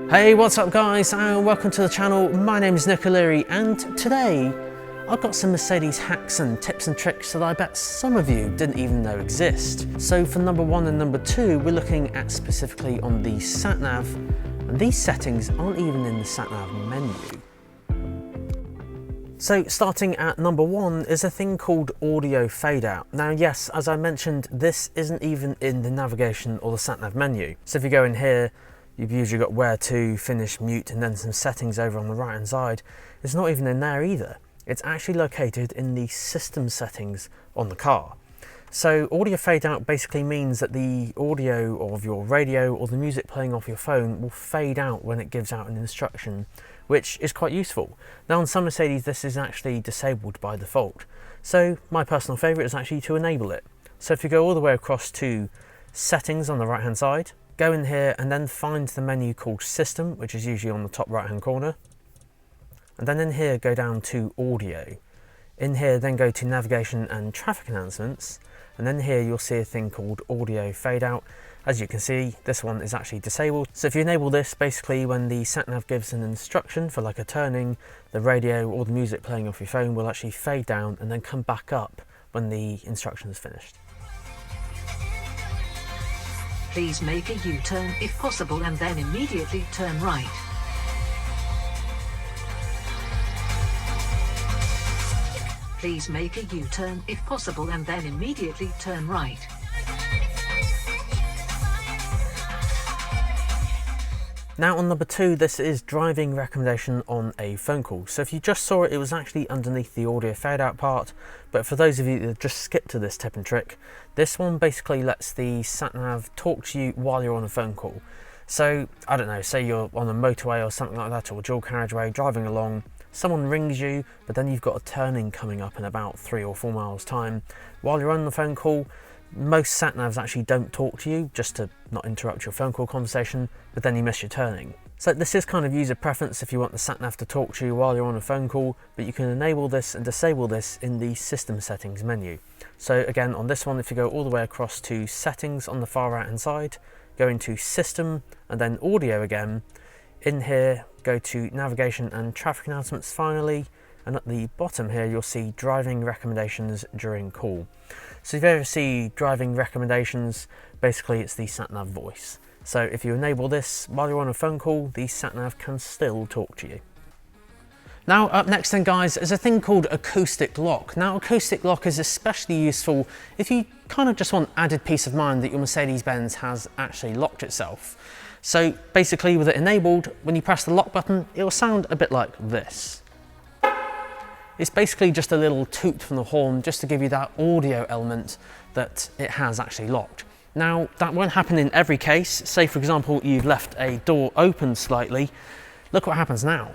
Hey, what's up guys, and welcome to the channel. My name is Nick O'Leary, and today I've got some Mercedes hacks and tips and tricks that I bet some of you didn't even know exist. So for number 1 and number 2, we're looking at specifically on the sat-nav, and these settings aren't even in the sat-nav menu. So starting at number 1 is a thing called audio fadeout. Now yes, as I mentioned, this isn't even in the navigation or the sat-nav menu. So if you go in here, you've usually got where to, finish, mute, and then some settings over on the right hand side. It's not even in there either. It's actually located in the system settings on the car. So audio fadeout basically means that the audio of your radio or the music playing off your phone will fade out when it gives out an instruction, which is quite useful. Now on some Mercedes this is actually disabled by default. So my personal favourite is actually to enable it. So if you go all the way across to settings on the right hand side, go in here and then find the menu called System, which is usually on the top right hand corner. And then in here go down to Audio. In here then go to Navigation and Traffic Announcements. And then here you'll see a thing called Audio Fadeout. As you can see, this one is actually disabled. So if you enable this, basically when the sat-nav gives an instruction for like a turning, the radio or the music playing off your phone will actually fade down and then come back up when the instruction is finished. Please make a U-turn if possible and then immediately turn right. Please make a U-turn if possible and then immediately turn right. Now on number 2, this is driving recommendation on a phone call. So if you just saw it, it was actually underneath the audio fade out part, but for those of you that just skipped to this tip and trick, this one basically lets the sat-nav talk to you while you're on a phone call. So I don't know, say you're on a motorway or something like that, or dual carriageway driving along, someone rings you, but then you've got a turning coming up in about 3 or 4 miles time. While you're on the phone call, most sat-navs actually don't talk to you, just to not interrupt your phone call conversation, but then you miss your turning. So this is kind of user preference if you want the sat-nav to talk to you while you're on a phone call, but you can enable this and disable this in the system settings menu. So again, on this one, if you go all the way across to settings on the far right hand side, go into system and then audio again. In here, go to navigation and traffic announcements finally, and at the bottom here you'll see driving recommendations during call. So if you ever see driving recommendations, basically it's the sat-nav voice. So if you enable this while you're on a phone call, the sat-nav can still talk to you. Now up next then guys is a thing called Acoustic Lock. Now Acoustic Lock is especially useful if you kind of just want added peace of mind that your Mercedes-Benz has actually locked itself. So basically with it enabled, when you press the lock button, it will sound a bit like this. It's basically just a little toot from the horn just to give you that audio element that it has actually locked. Now that won't happen in every case. Say for example you've left a door open slightly, look what happens now.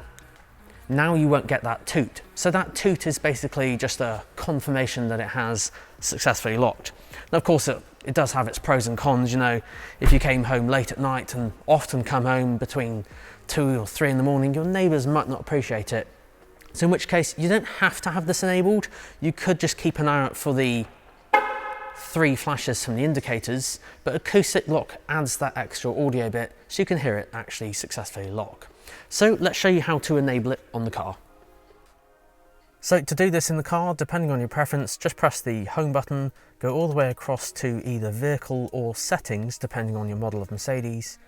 Now you won't get that toot. So that toot is basically just a confirmation that it has successfully locked. Now of course it does have its pros and cons, you know, if you came home late at night and often come home between 2 or 3 in the morning, your neighbours might not appreciate it. So in which case you don't have to have this enabled. You could just keep an eye out for the 3 flashes from the indicators, but Acoustic Lock adds that extra audio bit so you can hear it actually successfully lock. So let's show you how to enable it on the car. So to do this in the car, depending on your preference, just press the home button, go all the way across to either vehicle or settings, depending on your model of Mercedes.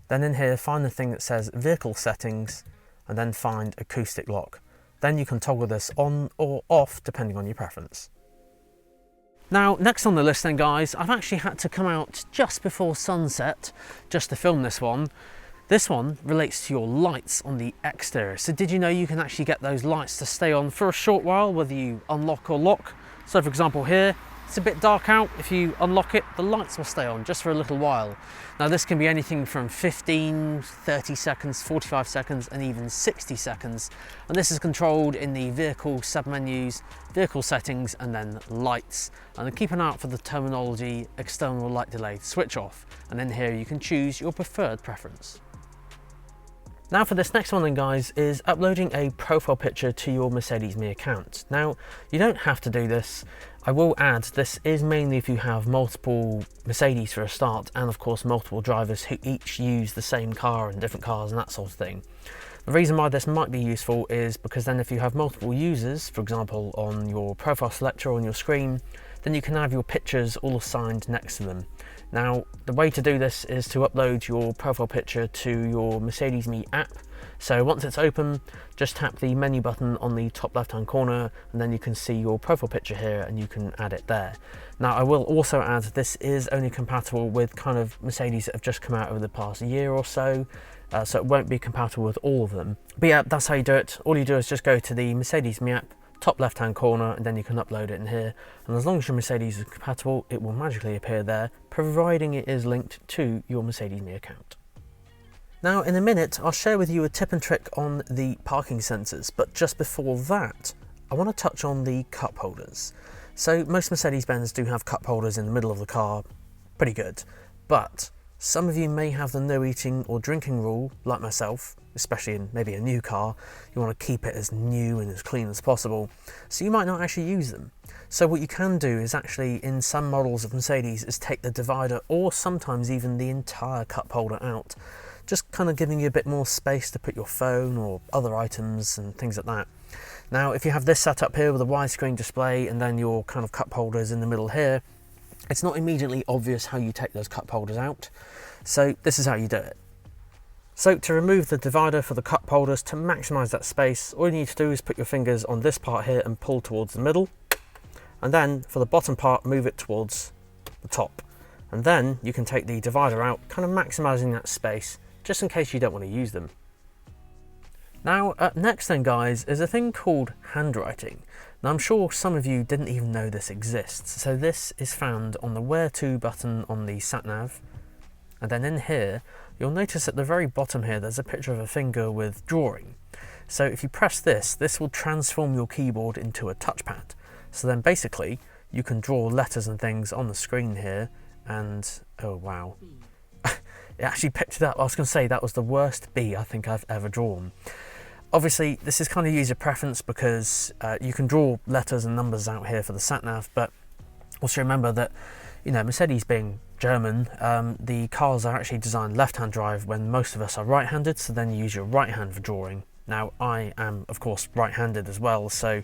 Then in here, find the thing that says vehicle settings, and then find Acoustic Lock. Then you can toggle this on or off depending on your preference. Now next on the list then guys, I've actually had to come out just before sunset just to film this one. This one relates to your lights on the exterior. So did you know you can actually get those lights to stay on for a short while whether you unlock or lock? So for example here, it's a bit dark out. If you unlock it, the lights will stay on just for a little while. Now this can be anything from 15, 30 seconds, 45 seconds, and even 60 seconds. And this is controlled in the vehicle submenus, vehicle settings, and then lights. And then keep an eye out for the terminology, external light delay switch off. And then here you can choose your preferred preference. Now for this next one then guys is uploading a profile picture to your Mercedes Me account. Now you don't have to do this. I will add, this is mainly if you have multiple Mercedes for a start, and of course multiple drivers who each use the same car in different cars and that sort of thing. The reason why this might be useful is because then if you have multiple users, for example on your profile selector on your screen, then you can have your pictures all assigned next to them. Now, the way to do this is to upload your profile picture to your Mercedes Me app. So once it's open, just tap the menu button on the top left hand corner and then you can see your profile picture here and you can add it there. Now, I will also add this is only compatible with kind of Mercedes that have just come out over the past year or so. So it won't be compatible with all of them. But yeah, that's how you do it. All you do is just go to the Mercedes Me app, top left hand corner, and then you can upload it in here, and as long as your Mercedes is compatible it will magically appear there, providing it is linked to your Mercedes Me account. Now in a minute I'll share with you a tip and trick on the parking sensors, but just before that I want to touch on the cup holders. So most Mercedes-Benz do have cup holders in the middle of the car, pretty good, but some of you may have the no eating or drinking rule, like myself, especially in maybe a new car. You want to keep it as new and as clean as possible, so you might not actually use them. So what you can do is actually, in some models of Mercedes, is take the divider or sometimes even the entire cup holder out, just kind of giving you a bit more space to put your phone or other items and things like that. Now, if you have this set up here with a widescreen display and then your kind of cup holders in the middle here, it's not immediately obvious how you take those cup holders out, so this is how you do it. So to remove the divider for the cup holders, to maximise that space, all you need to do is put your fingers on this part here and pull towards the middle, and then for the bottom part move it towards the top, and then you can take the divider out, kind of maximising that space just in case you don't want to use them. Now, next then guys, is a thing called handwriting. Now I'm sure some of you didn't even know this exists. So this is found on the Where To button on the sat-nav, and then in here you'll notice at the very bottom here there's a picture of a finger with drawing. So if you press this, this will transform your keyboard into a touchpad. So then basically you can draw letters and things on the screen here, and oh wow, it actually picked it up. I was going to say that was the worst B I think I've ever drawn. Obviously this is kind of user preference because you can draw letters and numbers out here for the sat-nav, but also remember that, you know, Mercedes being German, the cars are actually designed left-hand drive when most of us are right-handed, so then you use your right hand for drawing. Now I am of course right-handed as well, so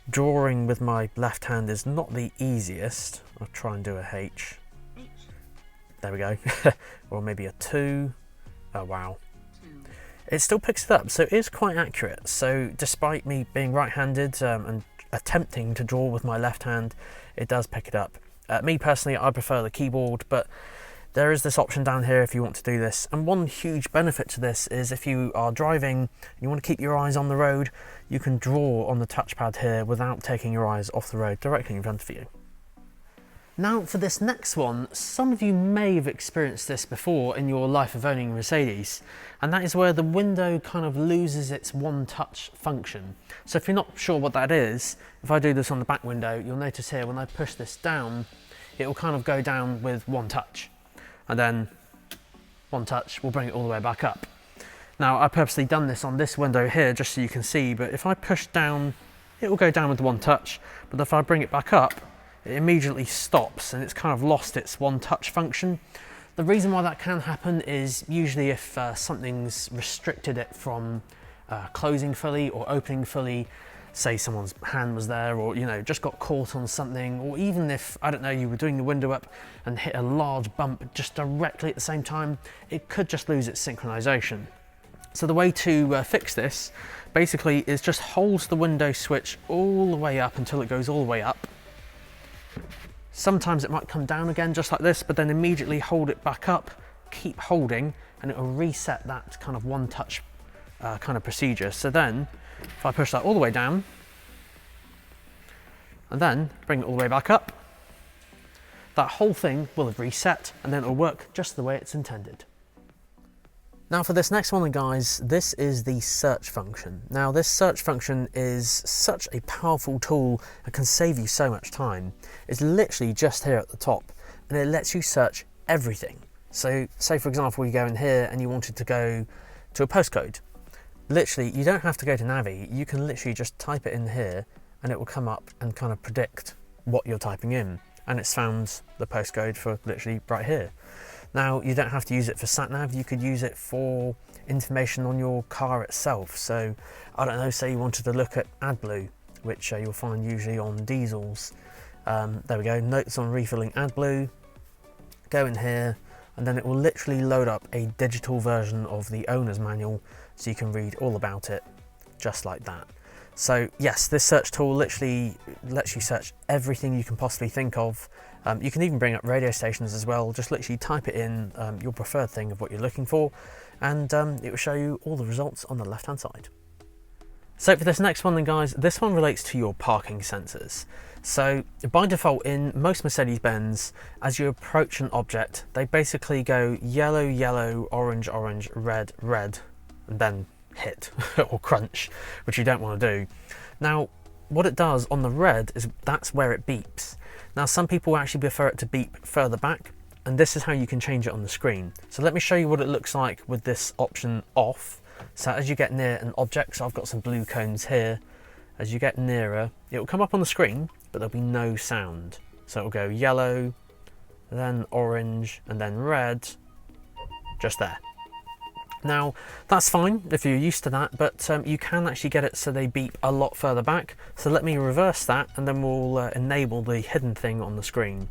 drawing with my left hand is not the easiest. I'll try and do a H. There we go. Or maybe a 2. Oh wow. It still picks it up, so it is quite accurate. So despite me being right-handed and attempting to draw with my left hand, it does pick it up. Me personally, I prefer the keyboard, but there is this option down here if you want to do this. And one huge benefit to this is if you are driving and you want to keep your eyes on the road, you can draw on the touchpad here without taking your eyes off the road directly in front of you. Now for this next one, some of you may have experienced this before in your life of owning a Mercedes, and that is where the window kind of loses its one touch function. So if you're not sure what that is, if I do this on the back window, you'll notice here when I push this down, it will kind of go down with one touch, and then one touch will bring it all the way back up. Now I purposely done this on this window here just so you can see, but if I push down, it will go down with one touch, but if I bring it back up, it immediately stops and it's kind of lost its one touch function. The reason why that can happen is usually if something's restricted it from closing fully or opening fully, say someone's hand was there, or you know, just got caught on something, or even if, I don't know, you were doing the window up and hit a large bump just directly at the same time, it could just lose its synchronization. So the way to fix this basically is just hold the window switch all the way up until it goes all the way up. Sometimes it might come down again just like this, but then immediately hold it back up, keep holding, and it will reset that kind of one touch kind of procedure. So then if I push that all the way down and then bring it all the way back up, that whole thing will have reset and then it will work just the way it's intended. Now for this next one guys, this is the search function. Now this search function is such a powerful tool and can save you so much time. It's literally just here at the top and it lets you search everything. So say for example you go in here and you wanted to go to a postcode. Literally you don't have to go to Navi, you can literally just type it in here and it will come up and kind of predict what you're typing in, and it's found the postcode for literally right here. Now, you don't have to use it for sat nav, you could use it for information on your car itself. So I don't know, say you wanted to look at AdBlue, which you'll find usually on diesels. There we go, notes on refilling AdBlue. Go in here, and then it will literally load up a digital version of the owner's manual, so you can read all about it just like that. So yes, this search tool literally lets you search everything you can possibly think of. You can even bring up radio stations as well. Just literally type it in, your preferred thing of what you're looking for, and it will show you all the results on the left hand side. So for this next one then guys, this one relates to your parking sensors. So by default in most Mercedes-Benz, as you approach an object, they basically go yellow, yellow, orange, orange, red, red, and then hit or crunch, which you don't want to do. Now, what it does on the red is that's where it beeps. Now, some people actually prefer it to beep further back, and this is how you can change it on the screen. So let me show you what it looks like with this option off. So as you get near an object, so I've got some blue cones here, as you get nearer, it will come up on the screen, but there'll be no sound. So it will go yellow, then orange, and then red, just there. Now, that's fine if you're used to that, but you can actually get it so they beep a lot further back. So let me reverse that, and then we'll enable the hidden thing on the screen.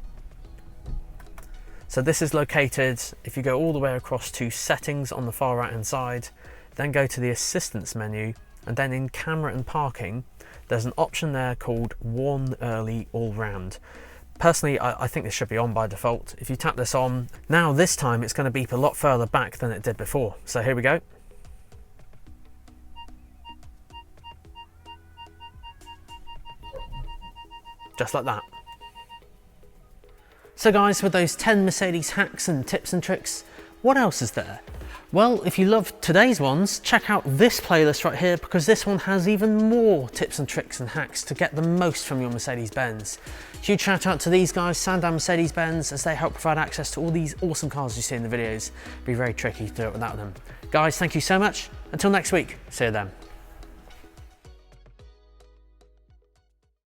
So this is located, if you go all the way across to settings on the far right hand side, then go to the assistance menu, and then in camera and parking, there's an option there called warn early all round. Personally, I think this should be on by default. If you tap this on, now this time it's going to beep a lot further back than it did before. So here we go. Just like that. So guys, with those 10 Mercedes hacks and tips and tricks, what else is there? Well, if you loved today's ones, check out this playlist right here, because this one has even more tips and tricks and hacks to get the most from your Mercedes-Benz. Huge shout out to these guys, Sandown Mercedes-Benz, as they help provide access to all these awesome cars you see in the videos. It'd be very tricky to do it without them. Guys, thank you so much. Until next week, see you then.